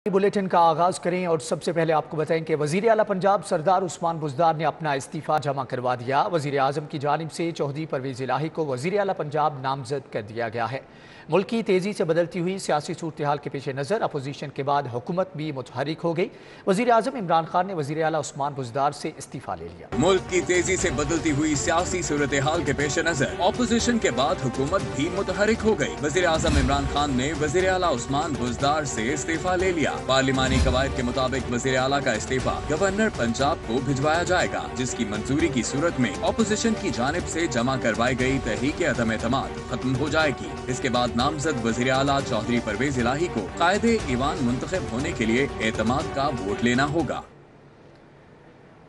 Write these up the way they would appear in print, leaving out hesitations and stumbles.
Bulletin का आगाज करें और सबसे पहले आपको बताएं कि वजीर आला पंजाब सरदार उस्मान बुज़दार ने अपना इस्तीफा जमा करवा दिया। वजीर आज़म की जानिब से चौधरी परवेज़ इलाही को वजीर आला पंजाब नामजद कर दिया गया है। मुल्क की तेज़ी से बदलती हुई सियासी सूरत हाल के पेश नज़र अपोजिशन के बाद हुकूमत भी मुतहरिक हो गई। वजीर आज़म इमरान खान ने वजीर आला उस्मान बुज़दार से इस्तीफा ले लिया। मुल्क की तेजी से बदलती हुई सियासी सूरत हाल के पेश नजर अपोजिशन के बाद हुकूमत भी मुतहरिक हो गई। वजीर आज़म इमरान खान ने वजीर आला उस्मान बुज़दार से इस्तीफा ले लिया। पार्लिमानी कवायद के मुताबिक वजीर आला का इस्तीफा गवर्नर पंजाब को भिजवाया जाएगा, जिसकी मंजूरी की सूरत में अपोजिशन की जानिब से जमा करवाई गई तहरीक अदम एतमाद खत्म हो जाएगी। इसके बाद नामजद वजीर आला चौधरी परवेज इलाही को कायदे ईवान मुंतखब होने के लिए एतमाद का वोट लेना होगा।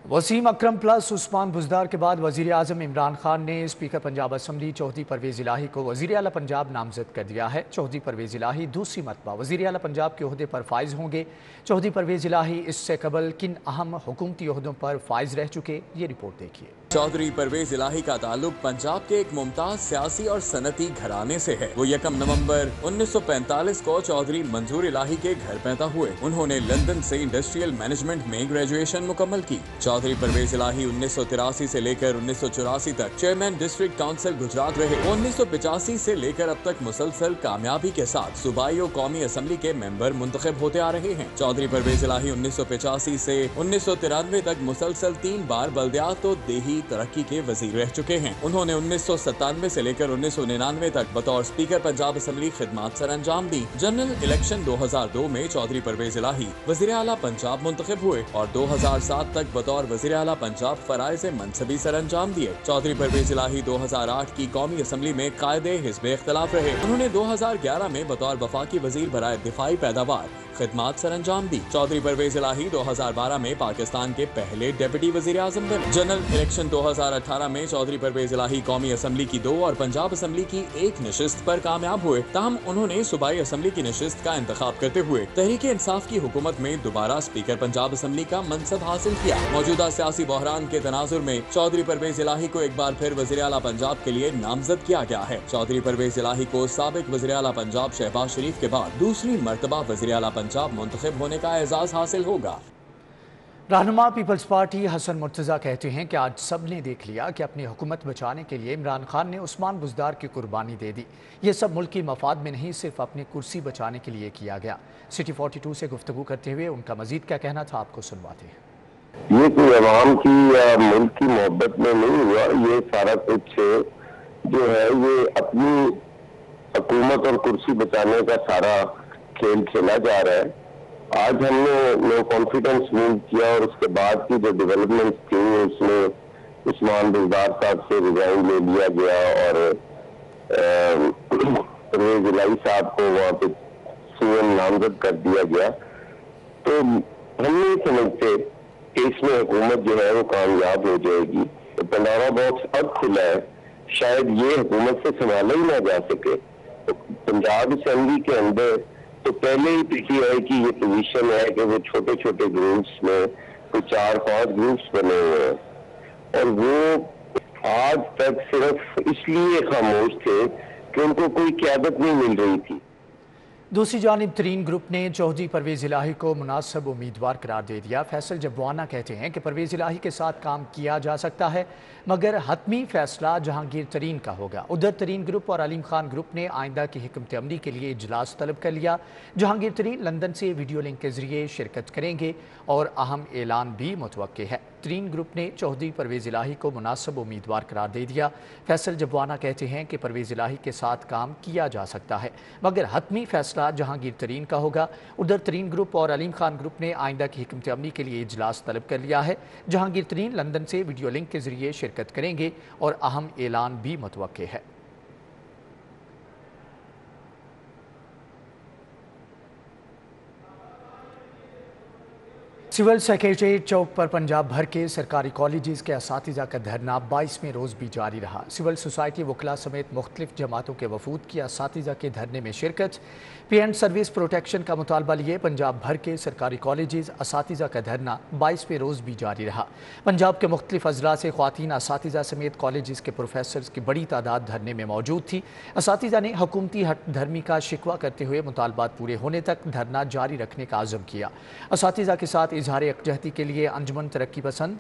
वसीम अकरम प्लस उस्मान बुज़दार के बाद वज़ीर आज़म इमरान खान ने स्पीकर पंजाब असम्बली चौधरी परवेज़ इलाही को वज़ीर आला पंजाब नामजद कर दिया है। चौधरी परवेज़ इलाही दूसरी मरतबा वज़ीर आला पंजाब के ओहदे पर फाइज होंगे। चौधरी परवेज़ इलाही इससे कबल किन अहम हुकूमती ओहदों पर फाइज रह चुके, ये रिपोर्ट देखिए। चौधरी परवेज इलाही का ताल्लुक पंजाब के एक मुमताज सियासी और सनती घराने से है। वो 1 नवंबर 1945 को चौधरी मंजूर इलाही के घर पैदा हुए। उन्होंने लंदन से इंडस्ट्रियल मैनेजमेंट में ग्रेजुएशन मुकम्मल की। चौधरी परवेज इलाही 1983 से लेकर 1984 तक चेयरमैन डिस्ट्रिक्ट काउंसिल गुजरात रहे। 1985 से लेकर अब तक मुसलसल कामयाबी के साथ सूबाई और कौमी असम्बली के मेंबर मुंतखब होते आ रहे हैं। चौधरी परवेज इलाही 1985 से 1993 तक मुसलसल 3 बार बल्दियात और देही तरक्की के वजीर रह चुके हैं। उन्होंने 1997 से लेकर 1999 तक बतौर स्पीकर पंजाब असम्बली खिदमात सर अंजाम दी। जनरल इलेक्शन 2002 में चौधरी परवेज इलाही वजीर आला पंजाब मुंतखब हुए और 2007 तक बतौर वजीर आला पंजाब फराइज़ मनसबी सर अंजाम दिए। चौधरी परवेज इलाही 2008 की कौमी असम्बली में कायदे हिज़्ब इख्तिलाफ रहे। उन्होंने 2011 में बतौर वफाकी वजीर बराए दिफाई पैदावार खिदमात सर अंजाम दी। चौधरी परवेज इलाही 2012 में पाकिस्तान के पहले डेप्यूटी वजीर आज़म बने। जनरल इलेक्शन 2018 में चौधरी परवेज इलाही कौमी असम्बली की 2 और पंजाब असम्बली की 1 नशिस्त पर कामयाब हुए। ताहम उन्होंने सूबाई असम्बली की नशिस्त का इंतखाब करते हुए तहरीक इंसाफ की हुकूमत में दोबारा स्पीकर पंजाब असम्बली का मनसब हासिल किया। मौजूदा सियासी बहरान के तनाजुर में चौधरी परवेज इलाही को एक बार फिर वजीर आला पंजाब के लिए नामजद किया गया है। चौधरी परवेज इलाही को साबिक वजीर आला पंजाब शहबाज शरीफ के बाद दूसरी मरतबा वजीर आला पंजाब मुंतखब होने का एजाज हासिल होगा। रहनुमा पीपल्स पार्टी हसन मुर्तज़ा कहते हैं कि आज सब ने देख लिया कि अपनी हुकूमत बचाने के लिए इमरान खान ने उस्मान बुज़दार की कुर्बानी दे दी। ये सब मुल्क की मफाद में नहीं, सिर्फ अपनी कुर्सी बचाने के लिए किया गया। सिटी 42 से गुफ्तगू करते हुए उनका मजीद क्या कहना था, आपको सुनवाते हैं। ये कोई अवाम की या मुल्क की मोहब्बत में नहीं हुआ। ये सारा कुछ जो है ये अपनी हुकूमत और कुर्सी बचाने का सारा खेल खेला जा रहा है। आज हमने नो कॉन्फिडेंस मूव किया और उसके बाद की जो डेवलपमेंट थी उसमें उस्मान बुज़दार साहब से रिजाइन ले लिया गया और परवेज इलाही साहब को वहाँ पे सीएम नामजद कर दिया गया। तो हम नहीं समझते कि इसमें हुकूमत जो है वो कामयाब हो जाएगी। तो पंडोरा बॉक्स अब खुला है, शायद ये हुकूमत से संभाला ही ना जा सके। तो पंजाब असेंबली के अंदर तो पहले ही पिछली है कि ये पोजीशन है कि वो छोटे छोटे ग्रुप्स में कोई 4-5 ग्रुप्स बने हुए हैं और वो आज तक सिर्फ इसलिए खामोश थे कि उनको कोई क़यादत नहीं मिल रही थी। दूसरी जानिब तरीन ग्रुप ने चौधरी परवेज़ इलाही को मुनासिब उम्मीदवार करार दे दिया। फैसल जबवाना कहते हैं कि परवेज़ इलाही के साथ काम किया जा सकता है, मगर हतमी फैसला जहांगीर तरीन का होगा। उधर तरीन ग्रुप और अलीम खान ग्रुप ने आइंदा की हिकमत अमली के लिए इजलास तलब कर लिया। जहांगीर तरीन लंदन से वीडियो लिंक के जरिए शिरकत करेंगे और अहम ऐलान भी मुतवक्के है। तरीन ग्रुप ने चौधरी परवेज़ इलाही को मुनासिब उम्मीदवार करार दे दिया। फैसल जबवाना कहते हैं कि परवेज़ इलाही के साथ काम किया जा सकता है, मगर हतमी फैसला जहांगीर तरीन का होगा। उधर तरीन ग्रुप और अलीम खान ग्रुप ने आइंदा की हिकमत अमली के लिए इजलास तलब कर लिया है। जहांगीर तरीन लंदन से वीडियो लिंक के जरिए शिरकत करेंगे और अहम ऐलान भी मुतवक्के है। सिविल सेक्रेटरीट चौक पर पंजाब भर के सरकारी कॉलेजेस के असातिज़ा का धरना 22वें रोज़ भी जारी रहा। सिविल सोसाइटी वकला समेत मुख्तलिफ जमातों के वफूद की असातिज़ा के धरने में शिरकत। पे एंड सर्विस प्रोटेक्शन का मुतालबा लिए पंजाब भर के सरकारी कॉलेजेस असातिज़ा का धरना 22वें रोज़ भी जारी रहा। पंजाब के मुख्तलिफ अजला से ख्वातीन असातिज़ा समेत कॉलेजेस के प्रोफेसर्स की बड़ी तादाद धरने में मौजूद थी। असातिज़ा ने हुकूमती हट धर्मी का शिकवा करते हुए मुतालबात पूरे होने तक धरना जारी रखने का आज़म किया। असातिज़ा के साथ इजहार यकजहती के लिए अंजुमन तरक्की पसंद,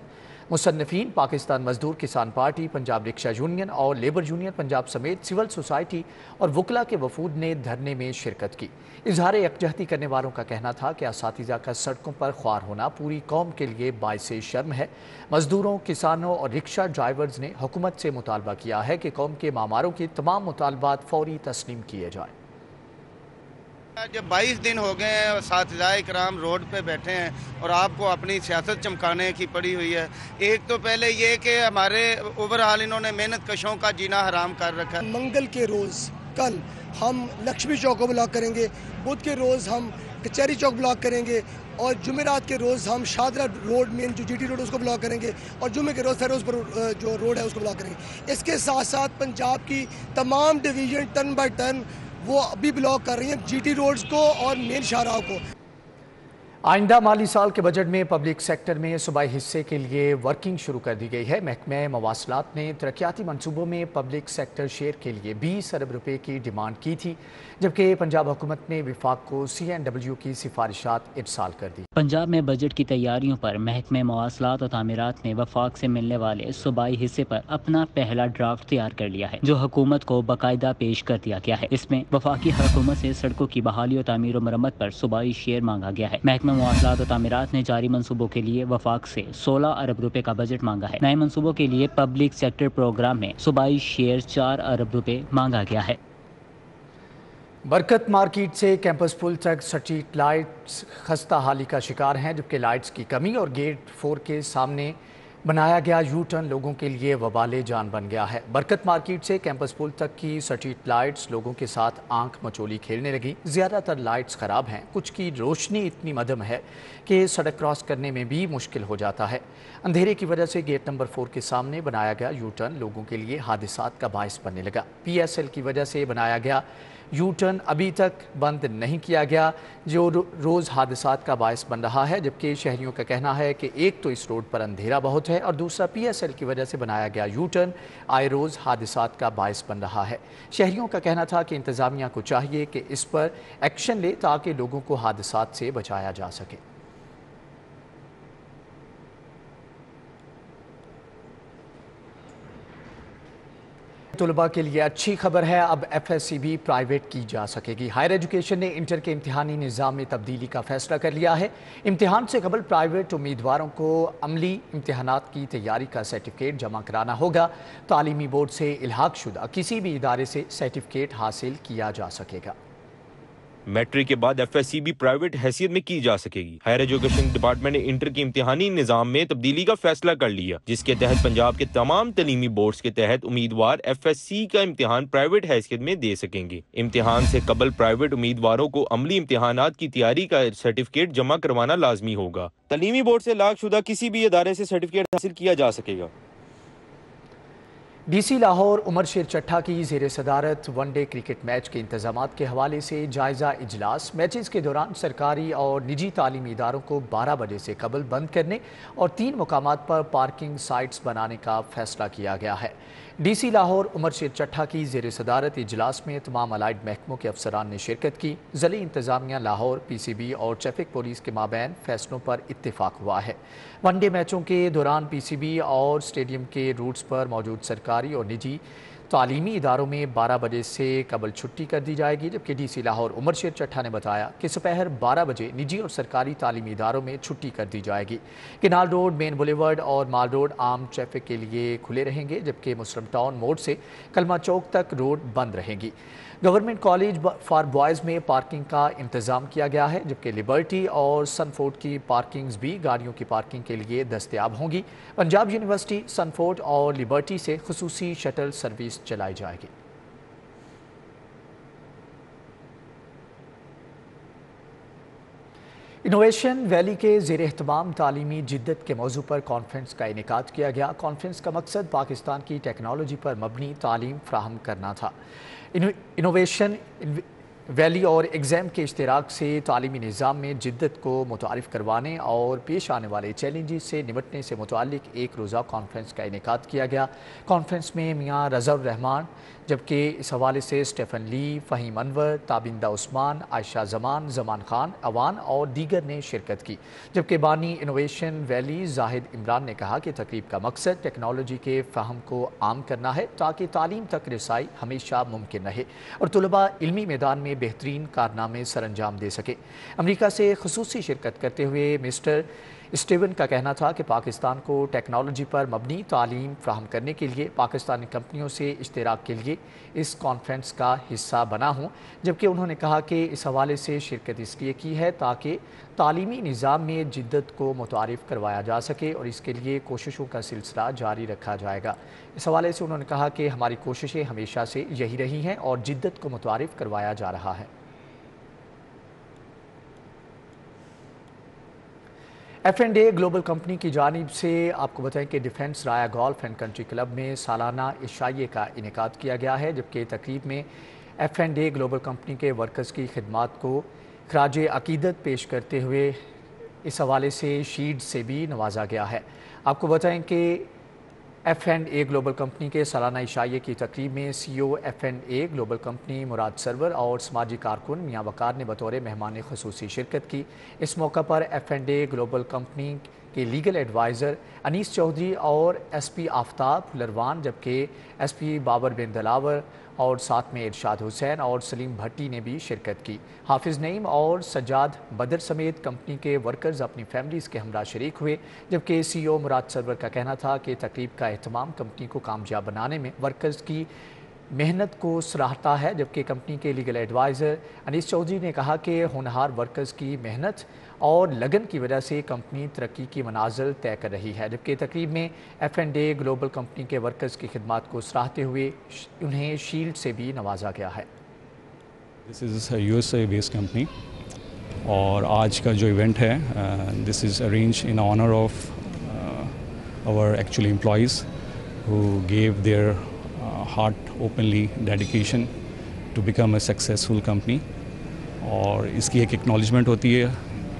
मुसन्निफीन, पाकिस्तान मजदूर किसान पार्टी, पंजाब रिक्शा यूनियन और लेबर यूनियन पंजाब समेत सिविल सोसाइटी और वकला के वफूद ने धरने में शिरकत की। इजहार यकजहती करने वालों का कहना था कि असातिज़ा का सड़कों पर ख्वार होना पूरी कौम के लिए बाइसे शर्म है। मजदूरों, किसानों और रिक्शा ड्राइवर्स ने हुकूमत से मुतालबा किया है कि कौम के मामारों के तमाम मुतालबात फौरी तस्लीम किए जाएँ। जब 22 दिन हो गए हैं असातिज़ाए कराम रोड पे बैठे हैं और आपको अपनी सियासत चमकाने की पड़ी हुई है। एक तो पहले ये कि हमारे ओवरऑल इन्होंने मेहनत कशों का जीना हराम कर रखा है। मंगल के रोज़ कल हम लक्ष्मी चौक को ब्लॉक करेंगे, बुध के रोज़ हम कचहरी चौक ब्लॉक करेंगे और जुमेरात के रोज़ हम शादरा रोड मेन जो जीटी रोड उसको ब्लॉक करेंगे और जुमे के रोज़ फिरोजपुर जो रोड है उसको ब्लॉक करेंगे। इसके साथ साथ पंजाब की तमाम डिवीज़न टर्न बाई टर्न वो अभी ब्लॉक कर रही हैं जीटी रोड्स को और मेन शाहराह को। आइंदा माली साल के बजट में पब्लिक सेक्टर में सूबाई हिस्से के लिए वर्किंग शुरू कर दी गई है। महकमे मवासलात ने तरक्याती मनसूबों में पब्लिक सेक्टर शेयर के लिए 20 अरब रुपए की डिमांड की थी, जबकि पंजाब हुकूमत ने विफाक को CNW की सिफारिशात इरसाल कर दी। पंजाब में बजट की तैयारियों पर महकमे मवासलात और तामीरात ने वफाक से मिलने वाले सूबाई हिस्से पर अपना पहला ड्राफ्ट तैयार कर लिया है, जो हुकूमत को बाकायदा पेश कर दिया गया है। इसमें वफाकी हुकूमत से सड़कों की बहाली और तामीर और मरम्मत पर सूबाई शेयर मांगा गया है। महकमा मवासलात और तामीरात ने जारी मनसूबों के लिए वफाक से 16 अरब रुपए का बजट मांगा है। नए मनसूबों के लिए पब्लिक सेक्टर प्रोग्राम में सूबाई शेयर 4 अरब रुपए मांगा गया है। बरकत मार्केट से कैंपस पुल तक स्ट्रीट लाइट्स खस्ता हाली का शिकार हैं, जबकि लाइट्स की कमी और गेट 4 के सामने बनाया गया यू टर्न लोगों के लिए वबाले जान बन गया है। बरकत मार्केट से कैंपस पुल तक की स्ट्रीट लाइट्स लोगों के साथ आंख मचोली खेलने लगी। ज़्यादातर लाइट्स ख़राब हैं, कुछ की रोशनी इतनी मध्यम है कि सड़क क्रॉस करने में भी मुश्किल हो जाता है। अंधेरे की वजह से गेट नंबर 4 के सामने बनाया गया यू टर्न लोगों के लिए हादसात का बायस बनने लगा। PSL की वजह से बनाया गया यू टर्न अभी तक बंद नहीं किया गया, जो रोज़ हादसात का बायस बन रहा है, जबकि शहरियों का कहना है कि एक तो इस रोड पर अंधेरा बहुत है और दूसरा PSL की वजह से बनाया गया यू टर्न आए रोज़ हादसात का बायस बन रहा है। शहरियों का कहना था कि इंतज़ामिया को चाहिए कि इस पर एक्शन ले ताकि लोगों को हादसात से बचाया जा सके। तलबा के लिए अच्छी खबर है, अब FSCB प्राइवेट की जा सकेगी। हायर एजुकेशन ने इंटर के इम्तिहानी निज़ाम में तब्दीली का फैसला कर लिया है। इम्तिहान से कबल प्राइवेट उम्मीदवारों को अमली इम्तिहानात की तैयारी का सर्टिफिकेट जमा कराना होगा। तालीमी बोर्ड से इल्हाक शुदा किसी भी इदारे से सर्टिफिकेट हासिल किया जा सकेगा। मैट्रिक के बाद FSCB प्राइवेट हैसियत में की जा सकेगी। हायर एजुकेशन डिपार्टमेंट ने इंटर के इम्तिहानी निज़ाम में तब्दीली का फैसला कर लिया, जिसके तहत पंजाब के तमाम तलीमी बोर्ड्स के तहत उम्मीदवार FSC का इम्तिहान प्राइवेट हैसियत में दे सकेंगे। इम्तिहान से कबल प्राइवेट उम्मीदवारों को अमली इम्तिहानात की तैयारी का सर्टिफिकेट जमा करवाना लाजमी होगा। तलीमी बोर्ड से लाकशुदा किसी भी इदारे से सर्टिफिकेट हासिल किया जा सकेगा। DC लाहौर उमर शेर चट्ठा की ज़ेर सदारत वनडे क्रिकेट मैच के इंतजामात के हवाले से जायज़ा इजलास। मैचेस के दौरान सरकारी और निजी तालीमी इदारों को 12 बजे से कबल बंद करने और 3 मुकामात पर पार्किंग साइट्स बनाने का फैसला किया गया है। DC लाहौर उमर शेर चट्ठा की ज़ेर सदारत इजलास में तमाम अलाइड महकमों के अफसरान ने शिरकत की। ज़िली इंतज़ामिया लाहौर, PCB और ट्रैफिक पुलिस के माबैन फैसलों पर इत्तेफाक हुआ है। वनडे मैचों के दौरान PCB और स्टेडियम के रूट्स पर मौजूद सरकारी और निजी तालीमी इदारों में 12 बजे से कबल छुट्टी कर दी जाएगी, जबकि DC लाहौर उमर शेर चट्ठा ने बताया कि दोपहर 12 बजे निजी और सरकारी तालीमी इदारों में छुट्टी कर दी जाएगी। किनाल रोड, मेन बुलेवर्ड और माल रोड आम ट्रैफिक के लिए खुले रहेंगे, जबकि मुस्लिम टाउन मोड़ से कलमा चौक तक रोड बंद रहेंगी। गवर्नमेंट कॉलेज फॉर बॉयज़ में पार्किंग का इंतज़ाम किया गया है, जबकि लिबर्टी और सनफोर्ड की पार्किंग्स भी गाड़ियों की पार्किंग के लिए दस्तयाब होंगी। पंजाब यूनिवर्सिटी, सनफोर्ड और लिबर्टी से खुसूसी शटल सर्विस चलाई जाएगी। انوویشن ویلی کے زیر اہتمام تعلیمی جدت کے موضوع پر کانفرنس کا انعقاد کیا گیا۔ کانفرنس کا مقصد پاکستان کی ٹیکنالوجی پر مبنی تعلیم فراہم کرنا تھا۔ انوویشن ویلی اور ایگزام کے اشتراک سے تعلیمی نظام میں جدت کو متعارف کروانے اور پیش آنے والے چیلنجز سے نمٹنے سے متعلق ایک روزہ کانفرنس کا انعقاد کیا گیا۔ کانفرنس میں میاں رضا الرحمان، جبکہ اس حوالے سے اسٹیفن لی، فہیم انور، تابندہ عثمان، عائشہ زمان خان اوان اور دیگر نے شرکت کی۔ جبکہ بانی انوویشن ویلی زاہد عمران نے کہا کہ تقریب کا مقصد ٹیکنالوجی کے فہم کو عام کرنا ہے تاکہ تعلیم تک رسائی ہمیشہ ممکن رہے اور طلباء علمی میدان میں بہترین کارنامے سر انجام دے سکے۔ امریکہ سے خصوصی شرکت کرتے ہوئے مسٹر اسٹیون کا کہنا تھا کہ پاکستان کو ٹیکنالوجی پر مبنی تعلیم فراہم کرنے کے لیے پاکستانی کمپنیوں سے اشتراک کے لیے اس کانفرنس کا حصہ بنا ہوں، جبکہ انہوں نے کہا کہ اس حوالے سے شرکت اس لیے کی ہے تاکہ تعلیمی نظام میں جدت کو متعارف کروایا جا سکے اور اس کے لیے کوششوں کا سلسلہ جاری رکھا جائے گا۔ اس حوالے سے انہوں نے کہا کہ ہماری کوششیں ہمیشہ سے یہی رہی ہیں اور جدت کو متعارف کروایا جا رہا ہے۔ F&A گلوبل کمپنی کی جانب سے آپ کو بتائیں کہ Defence Raya Golf and Country Club میں سالانہ عشائیے کا انعقاد کیا گیا ہے، جبکہ تقریب میں F&A گلوبل کمپنی کے ورکرز کی خدمات کو خراج عقیدت پیش کرتے ہوئے اس حوالے سے شیلڈ سے بھی نوازا گیا ہے۔ آپ کو بتائیں کہ F&A گلوبل کمپنی کے سالانہ عشائیے کی تقریب میں CEO F&A گلوبل کمپنی مراد سرور اور سماجی کارکن میاں وقار نے بطور مہمان خصوصی شرکت کی۔ اس موقع پر F&A گلوبل کمپنی کے لیگل ایڈوائزر انیس چودھری اور ایس پی آفتاب لروان، جبکہ ایس پی بابر بن دلاور اور ساتھ میں ارشاد حسین اور سلیم بھٹی نے بھی شرکت کی۔ حافظ نعیم اور سجاد بدر سمیت کمپنی کے ورکرز اپنی فیملیز کے ہمراہ شریک ہوئے، جبکہ CEO مراد سرور کا کہنا تھا کہ تقریب کا اہتمام کمپنی کو کامیاب بنانے میں ورکرز کی محنت کو سراہتا ہے، جبکہ کمپنی کے لیگل ایڈوائزر انیس چودھری نے کہا کہ ہونہار ورکرز کی محنت اور لگن کی وجہ سے کمپنی ترقی کی منازل طے کر رہی ہے۔ جبکہ تقریب میں F&A گلوبل کمپنی کے ورکرز کی خدمات کو سراہتے ہوئے انہیں شیلڈ سے بھی نوازا گیا ہے۔ This is a USA based company اور آج کا جو ایونٹ ہے this is arranged in honor of our actually employees who gave their heart openly dedication to become a successful company اور اس کی ایک ایکنالجمنٹ ہوتی ہے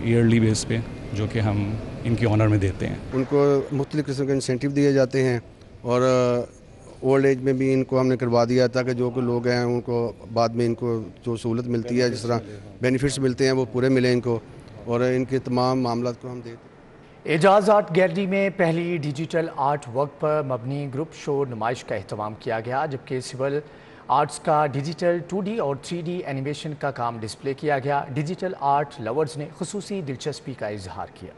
ایئرلی بیس پہ جو کہ ہم ان کی آنر میں دیتے ہیں۔ ان کو مختلف قسم کے انسینٹیو دیے جاتے ہیں اور اولڈ ایج میں بھی ان کو ہم نے کروا دیا تاکہ جو کہ لوگ ہیں ان کو بعد میں ان کو جو سہولت ملتی ہے جس طرح بینیفٹس ملتے ہیں وہ پورے ملیں ان کو اور ان کے تمام معاملات کو ہم دیتے ہیں۔ اعجاز آرٹ گیلری میں پہلی ڈیجیٹل آرٹ ورک پر مبنی گروپ شو نمائش کا اہتمام کیا گیا، جبکہ سول آرٹس کا ڈیجیٹل 2D اور 3D اینیمیشن کا کام ڈسپلے کیا گیا۔ ڈیجیٹل آرٹ لورز نے خصوصی دلچسپی کا اظہار کیا۔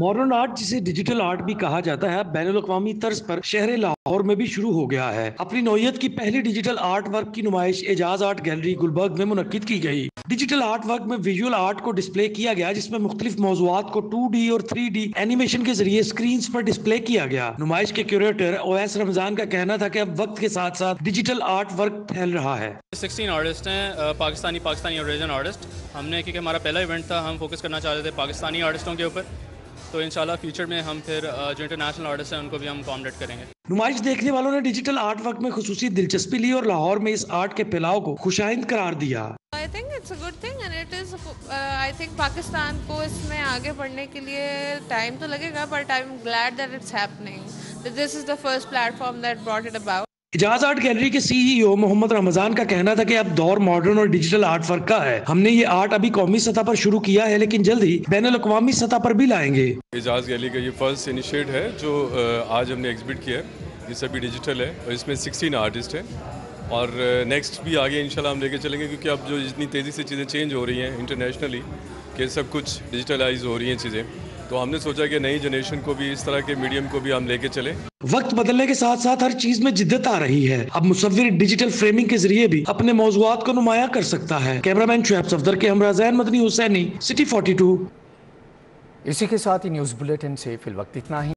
ماڈرن آرٹ جسے ڈیجیٹل آرٹ بھی کہا جاتا ہے بین الاقوامی طرز پر شہر لاہور میں بھی شروع ہو گیا ہے۔ اپنی نوعیت کی پہلی ڈیجیٹل آرٹ ورک کی نمائش اعجاز آرٹ گیلری گلبرگ میں منعقد کی گئی۔ ڈیجیٹل آرٹ ورک میں ویژول آرٹ کو ڈسپلے کیا گیا جس میں مختلف موضوعات کو 2D اور 3D اینیمیشن کے ذریعے سکرینز پر ڈسپلے کیا گیا۔ نمائش کے کیوریٹر اویس رمضان کا کہنا تھا کہ اب وقت کے ساتھ ساتھ ڈیجیٹل آرٹ ورک پھیل رہا ہے۔ 16 آرٹسٹ ہیں پاکستانی اوریجن آرٹسٹ۔ ہم نے کیونکہ ہمارا پہلا ایونٹ تھا ہم فوکس کرنا چاہتے تھے پاکستانی آرٹسٹوں کے اوپر، تو انشاءاللہ فیوچر میں ہم پھر جو انٹرنیشنل آرٹسٹ ہیں ان کو بھی ہم اکاموڈیٹ کریں گے۔ نمائش دیکھنے والوں نے ڈیجیٹل آرٹ ورک میں خصوصی دلچسپی لی اور لاہور میں اس آرٹ کے پھیلاؤ کو خوشائند قرار دیا۔ I think it's a good thing and it is I think Pakistan کو اس میں آگے بڑھنے کے لیے ٹائم تو لگے گا but I'm glad that it's happening. This is the first platform that brought it about. Ijaz art gallery کے CEO محمد رمضان کا کہنا تھا کہ اب دور ماڈرن اور ڈیجیٹل آرٹ ورک کا ہے۔ ہم نے یہ آرٹ ابھی قومی سطح پر شروع کیا ہے لیکن جلد ہی بین الاقوامی سطح پر بھی لائیں گے۔ اعجاز گیلری کا یہ فرسٹ انیشیٹ ہے جو آج ہم نے ایگزیبٹ کیا ہے، یہ سبھی ڈیجیٹل ہے اور اس میں 16 آرٹسٹ ہیں اور نیکسٹ بھی آگے انشاءاللہ ہم لے کے چلیں گے کیونکہ اب جو اتنی تیزی سے چیزیں چینج ہو رہی ہیں انٹرنیشنلی کہ سب کچھ ڈیجیٹلائز ہو رہی ہیں چیزیں، تو ہم نے سوچا کہ نئی جنریشن کو بھی اس طرح کے میڈیم کو بھی ہم لے کے چلیں۔ وقت بدلنے کے ساتھ ساتھ ہر چیز میں جدت آ رہی ہے۔ اب مصور ڈیجیٹل فریمنگ کے ذریعے بھی اپنے موضوعات کو نمایاں کر سکتا ہے۔ کیمرامین شعیب صفدر کے ہمراہ زین مدنی حسینی، سٹی 42۔ اسی کے ساتھ ہی نیوز بلیٹن سے فی الوقت اتنا ہی۔